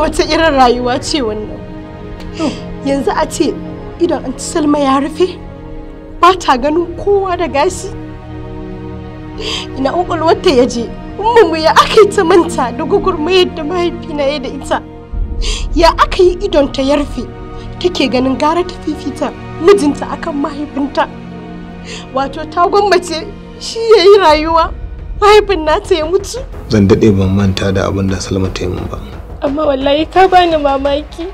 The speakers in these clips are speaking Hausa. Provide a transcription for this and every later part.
wata irin rayuwa ce wannan. Yanzu a ce idan Anti Salma ya rufe ba ta ganin kowa da gashi. Ina ƙwaƙwalwarta ya je, mu ya aka yi ta manta da gugurmayar da mahaifina ya da ita. Ya aka yi idonta ya rufe take ganin gara ta fifita mijinta akan mahaifinta. Wato ta gwammace shi ya yi rayuwa mahaifin nata ya mutu. Zan daɗe ban manta da abin da Salma ta yi min ba. Amma wallahi ka bani mamaki.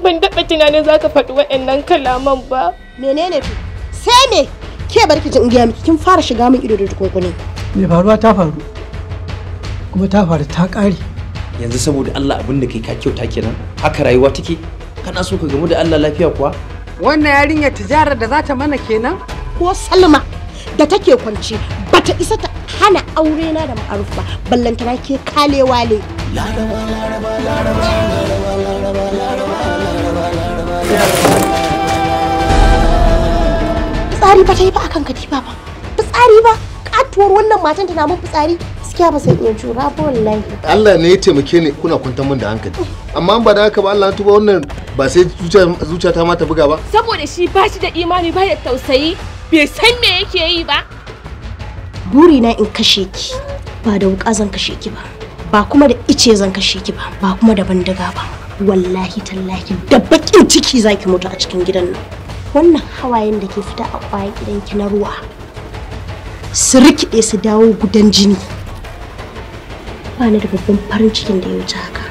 Ban taɓa tunanin za ka faɗi waɗannan kalaman ba. Menene to? Sai me? Ke barki jin giya miki kin fara shiga min ido da tukunkuni. Me faruwa ta faru. Kuma ta faru ta ƙare. Yanzu saboda Allah abin da kai ka kyauta kenan. Haka rayuwa take. Kana so ka gamu da Allah lafiya kuwa? Wannan yarinyar tijarar da za ta mana kenan? Ko Salma da take kwance bata isa ta hana aure na da Ma'aruf ba, ballantana ke kale wale. Fitsari ba ta yi ba akan katifa ba. Fitsari ba, katuwar wannan matan tana mun fitsari. Gaskiya ba san iya jura ba wallahi. Allah ne ya taimake ni kuna kwantar min da hankali. Amma ba da haka ba Allah ya tuba wannan ba sai zuciyata ma ta buga ba. Saboda shi ba shi da imani ba da tausayi, bai san me yake yi ba. Burina in kashe ki, ba da wuka zan kashe ki ba. Ba kuma da ice zan kashe ki ba, ba kuma da bandiga ba. Wallahi tallahi da bakin ciki zaki mutu a cikin gidan nan. Wannan hawayen da ke fita a kwayan gidanki na ruwa su rikide su dawo gudan jini. Ba ni da babban farin cikin da ya wuce haka.